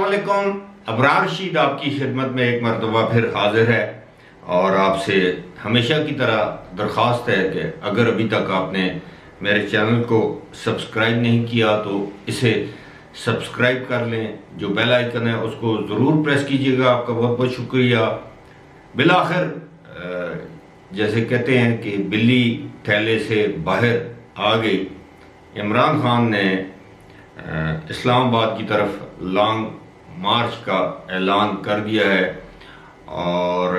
السلام علیکم. ابرار رشید آپ کی خدمت میں ایک مرتبہ پھر حاضر ہے اور آپ سے ہمیشہ کی طرح درخواست ہے کہ اگر ابھی تک آپ نے میرے چینل کو سبسکرائب نہیں کیا تو اسے سبسکرائب کر لیں. جو بیل آئیکن ہے اس کو ضرور پریس کیجیے گا. آپ کا بہت بہت شکریہ. بالآخر جیسے کہتے ہیں کہ بلی تھیلے سے باہر آ گئی. عمران خان نے اسلام آباد کی طرف لانگ مارچ کا اعلان کر دیا ہے اور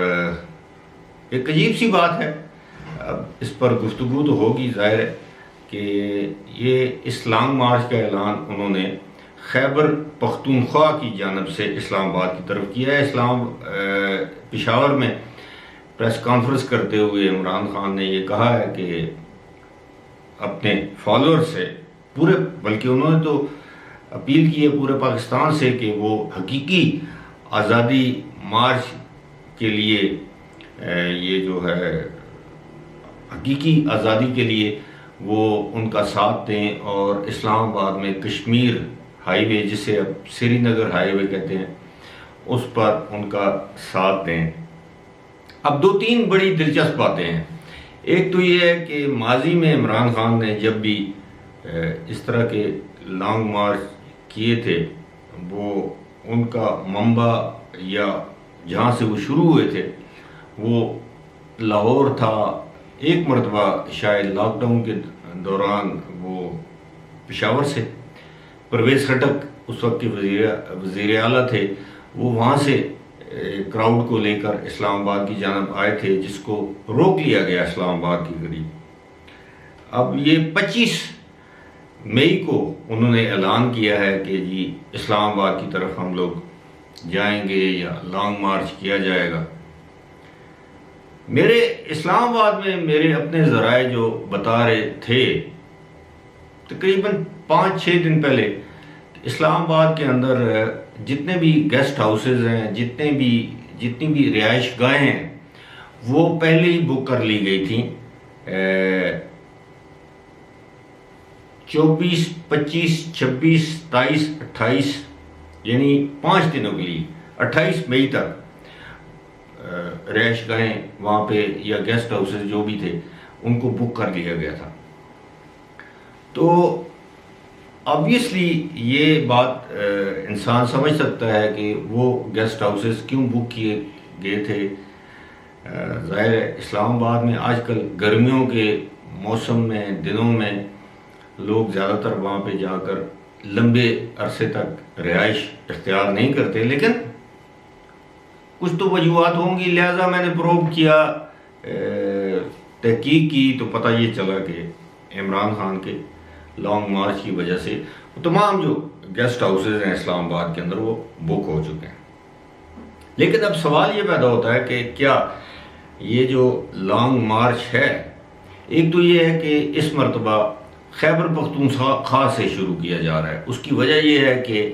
ایک عجیب سی بات ہے. اب اس پر گفتگو تو ہوگی. ظاہر ہے کہ یہ اس لانگ مارچ کا اعلان انہوں نے خیبر پختونخوا کی جانب سے اسلام آباد کی طرف کیا ہے. پشاور میں پریس کانفرنس کرتے ہوئے عمران خان نے یہ کہا ہے کہ اپنے فالوور سے پورے، بلکہ انہوں نے تو اپیل کی ہے پورے پاکستان سے کہ وہ حقیقی آزادی مارچ کے لیے یہ جو ہے حقیقی آزادی کے لیے وہ ان کا ساتھ دیں اور اسلام آباد میں کشمیر ہائی وے، جسے اب سری نگر ہائی وے کہتے ہیں، اس پر ان کا ساتھ دیں. اب دو تین بڑی دلچسپ باتیں ہیں. ایک تو یہ ہے کہ ماضی میں عمران خان نے جب بھی اس طرح کے لانگ مارچ کیے تھے، وہ ان کا منبع یا جہاں سے وہ شروع ہوئے تھے وہ لاہور تھا. ایک مرتبہ شاید لاک ڈاؤن کے دوران وہ پشاور سے پرویز خٹک اس وقت کے وزیر اعلیٰ تھے، وہ وہاں سے کراؤڈ کو لے کر اسلام آباد کی جانب آئے تھے، جس کو روک لیا گیا اسلام آباد کے قریب. اب یہ 25 مئی کو انہوں نے اعلان کیا ہے کہ جی اسلام آباد کی طرف ہم لوگ جائیں گے یا لانگ مارچ کیا جائے گا. میرے اسلام آباد میں میرے اپنے ذرائع جو بتا رہے تھے تقریباً 5-6 دن پہلے اسلام آباد کے اندر جتنے بھی گیسٹ ہاؤسز ہیں، جتنی بھی رہائش گاہیں ہیں، وہ پہلے ہی بک کر لی گئی تھیں 24، 25، 26، 27، 28 یعنی 5 دنوں کے لیے 28 مئی تک رہائش گاہیں وہاں پہ یا گیسٹ ہاؤسز جو بھی تھے ان کو بک کر لیا گیا تھا. تو آبویسلی یہ بات انسان سمجھ سکتا ہے کہ وہ گیسٹ ہاؤسز کیوں بک کیے گئے تھے. ظاہر ہے اسلام آباد میں آج کل گرمیوں کے موسم میں دنوں میں لوگ زیادہ تر وہاں پہ جا کر لمبے عرصے تک رہائش اختیار نہیں کرتے، لیکن کچھ تو وجوہات ہوں گی. لہٰذا میں نے پروب کیا، تحقیق کی تو پتہ یہ چلا کہ عمران خان کے لانگ مارچ کی وجہ سے تمام جو گیسٹ ہاؤسز ہیں اسلام آباد کے اندر وہ بک ہو چکے ہیں. لیکن اب سوال یہ پیدا ہوتا ہے کہ کیا یہ جو لانگ مارچ ہے، ایک تو یہ ہے کہ اس مرتبہ خیبر پختونخوا سے شروع کیا جا رہا ہے. اس کی وجہ یہ ہے کہ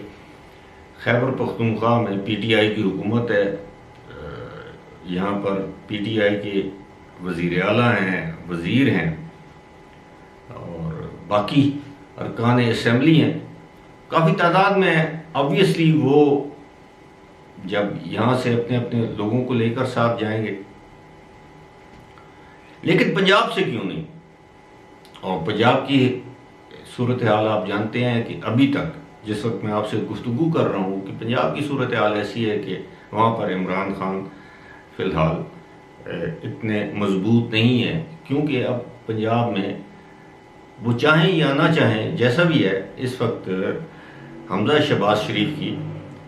خیبر پختونخوا میں پی ٹی آئی کی حکومت ہے. یہاں پر پی ٹی آئی کے وزیر اعلیٰ ہیں، وزیر ہیں اور باقی ارکان اسمبلی ہیں، کافی تعداد میں ہیں. آبویسلی وہ جب یہاں سے اپنے اپنے لوگوں کو لے کر ساتھ جائیں گے. لیکن پنجاب سے کیوں نہیں؟ اور پنجاب کی صورتحال آپ جانتے ہیں کہ ابھی تک جس وقت میں آپ سے گفتگو کر رہا ہوں کہ پنجاب کی صورتحال ایسی ہے کہ وہاں پر عمران خان فی الحال اتنے مضبوط نہیں ہیں، کیونکہ اب پنجاب میں وہ چاہیں یا نہ چاہیں جیسا بھی ہے اس وقت حمزہ شہباز شریف کی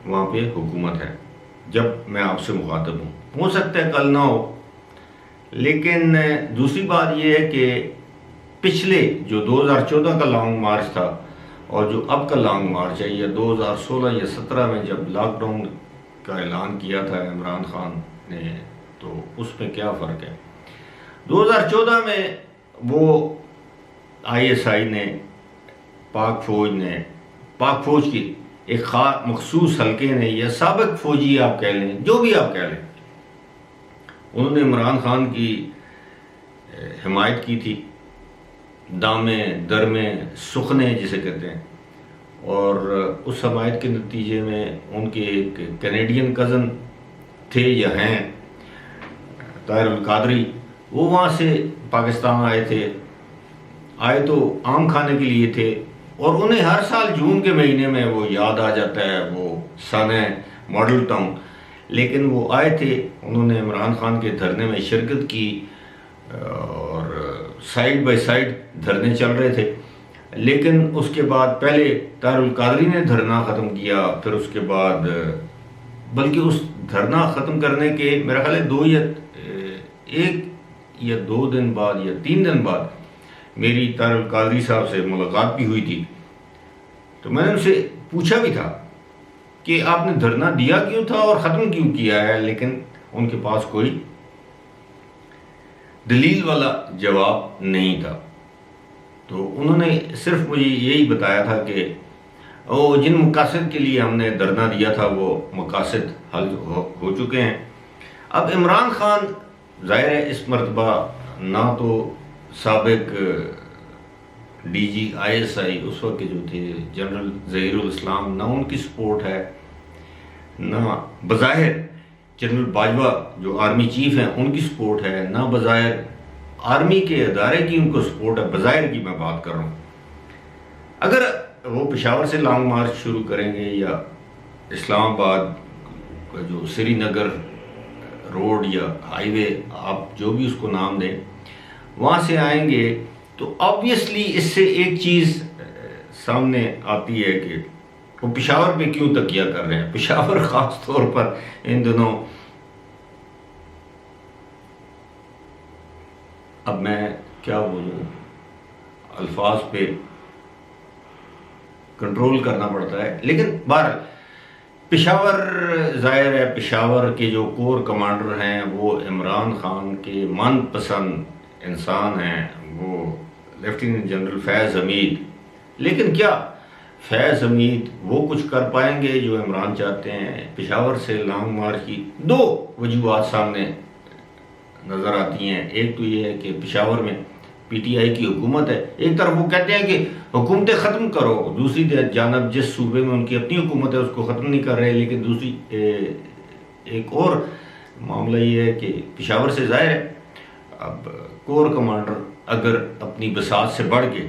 وہاں پہ حکومت ہے جب میں آپ سے مخاطب ہوں. ہو سکتا ہے کل نہ ہو. لیکن دوسری بات یہ ہے کہ پچھلے جو 2014 کا لانگ مارچ تھا اور جو اب کا لانگ مارچ ہے، یا 2016 یا 17 میں جب لاک ڈاؤن کا اعلان کیا تھا عمران خان نے، تو اس میں کیا فرق ہے. 2014 میں وہ آئی ایس آئی نے، پاک فوج کی ایک مخصوص حلقے نے، یا سابق فوجی آپ کہہ لیں، جو بھی آپ کہہ لیں، انہوں نے عمران خان کی حمایت کی تھی. دامے درمے سخنے جسے کہتے ہیں، اور اس حمایت کے نتیجے میں ان کے ایک کینیڈین کزن تھے یا ہیں طاہر القادری، وہ وہاں سے پاکستان آئے تو آم کھانے کے لیے تھے، اور انہیں ہر سال جون کے مہینے میں وہ یاد آ جاتا ہے وہ سن ہے ماڈل ٹاؤن، لیکن وہ آئے تھے، انہوں نے عمران خان کے دھرنے میں شرکت کی اور سائیڈ بائی سائیڈ دھرنے چل رہے تھے، لیکن اس کے بعد پہلے طاہر القادری نے دھرنا ختم کیا، پھر اس کے بعد بلکہ اس دھرنا ختم کرنے کے میرا خیال ہے ایک یا 2 دن بعد یا 3 دن بعد میری طاہر القادری صاحب سے ملاقات بھی ہوئی تھی، تو میں نے ان سے پوچھا بھی تھا کہ آپ نے دھرنا دیا کیوں تھا اور ختم کیوں کیا ہے، لیکن ان کے پاس کوئی دلیل والا جواب نہیں تھا۔ تو انہوں نے صرف مجھے یہی بتایا تھا کہ جن مقاصد کے لیے ہم نے دھرنا دیا تھا وہ مقاصد حل ہو چکے ہیں۔ اب عمران خان ظاہر ہے اس مرتبہ نہ تو سابق ڈی جی ISI اس وقت کے جو تھے جنرل ظہیر الاسلام، نہ ان کی سپورٹ ہے، نہ بظاہر جنرل باجوہ جو آرمی چیف ہیں ان کی سپورٹ ہے، نہ بظاہر آرمی کے ادارے کی ان کو سپورٹ ہے، بظاہر کی میں بات کر رہا ہوں۔ اگر وہ پشاور سے لانگ مارچ شروع کریں گے یا اسلام آباد کا جو سری نگر روڈ یا ہائی وے آپ جو بھی اس کو نام دیں وہاں سے آئیں گے، تو آبویسلی اس سے ایک چیز سامنے آتی ہے کہ وہ پشاور پہ کیوں تکیہ کر رہے ہیں۔ پشاور خاص طور پر ان دنوں، اب میں کیا بولوں، الفاظ پہ کنٹرول کرنا پڑتا ہے، لیکن بہرحال پشاور ظاہر ہے پشاور کے جو کور کمانڈر ہیں وہ عمران خان کے من پسند انسان ہیں، وہ لیفٹیننٹ جنرل فیض حمید۔ لیکن کیا فیض حمید وہ کچھ کر پائیں گے جو عمران چاہتے ہیں؟ پشاور سے لانگ مارچ کی 2 وجوہات سامنے نظر آتی ہیں۔ ایک تو یہ ہے کہ پشاور میں PTI کی حکومت ہے، ایک طرف وہ کہتے ہیں کہ حکومتیں ختم کرو، دوسری جانب جس صوبے میں ان کی اپنی حکومت ہے اس کو ختم نہیں کر رہے، لیکن دوسری ایک اور معاملہ یہ ہے کہ پشاور سے ظاہر ہے اب کور کمانڈر اگر اپنی بساط سے بڑھ کے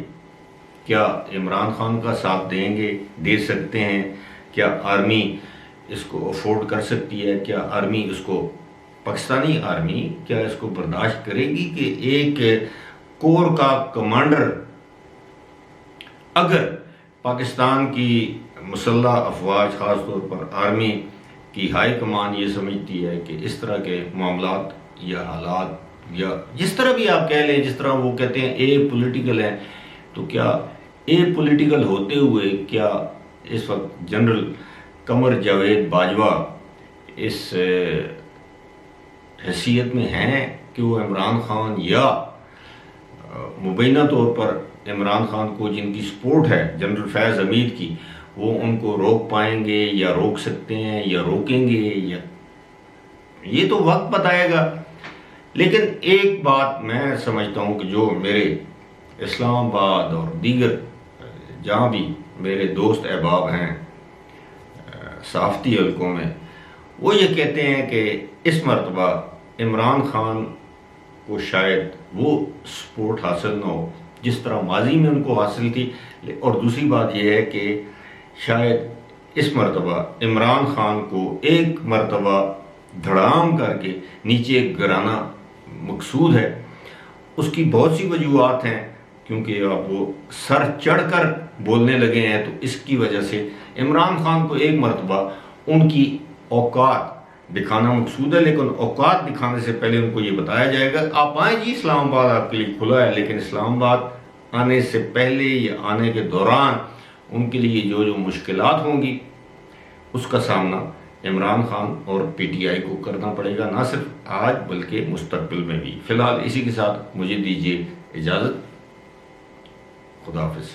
کیا عمران خان کا ساتھ دے سکتے ہیں؟ کیا آرمی اس کو افورڈ کر سکتی ہے؟ کیا آرمی اس کو، پاکستانی آرمی کیا اس کو برداشت کرے گی کہ ایک کور کا کمانڈر اگر پاکستان کی مسلح افواج خاص طور پر آرمی کی ہائی کمان یہ سمجھتی ہے کہ اس طرح کے معاملات یا حالات یا جس طرح بھی آپ کہہ لیں، جس طرح وہ کہتے ہیں اے پولیٹیکل ہے، تو کیا اے پولیٹیکل ہوتے ہوئے کیا اس وقت جنرل قمر جاوید باجوہ اس حیثیت میں ہیں کہ وہ عمران خان یا مبینہ طور پر عمران خان کو جن کی سپورٹ ہے جنرل فیض حمید کی، وہ ان کو روک پائیں گے یا روک سکتے ہیں یا روکیں گے؟ یا یہ تو وقت بتائے گا۔ لیکن ایک بات میں سمجھتا ہوں کہ جو میرے اسلام آباد اور دیگر جہاں بھی میرے دوست احباب ہیں صحافتی حلقوں میں، وہ یہ کہتے ہیں کہ اس مرتبہ عمران خان کو شاید وہ سپورٹ حاصل نہ ہو جس طرح ماضی میں ان کو حاصل تھی، اور دوسری بات یہ ہے کہ شاید اس مرتبہ عمران خان کو ایک مرتبہ دھڑام کر کے نیچے گرانا مقصود ہے۔ اس کی بہت سی وجوہات ہیں، کیونکہ اب وہ سر چڑھ کر بولنے لگے ہیں، تو اس کی وجہ سے عمران خان کو ایک مرتبہ ان کی اوقات دکھانا مقصود ہے، لیکن اوقات دکھانے سے پہلے ان کو یہ بتایا جائے گا آپ آئیں جی، اسلام آباد آپ کے لیے کھلا ہے، لیکن اسلام آباد آنے سے پہلے یا آنے کے دوران ان کے لیے جو مشکلات ہوں گی اس کا سامنا عمران خان اور PTI کو کرنا پڑے گا، نہ صرف آج بلکہ مستقبل میں بھی۔ فی الحال اسی کے ساتھ مجھے دیجیے اجازت، خدا حافظ۔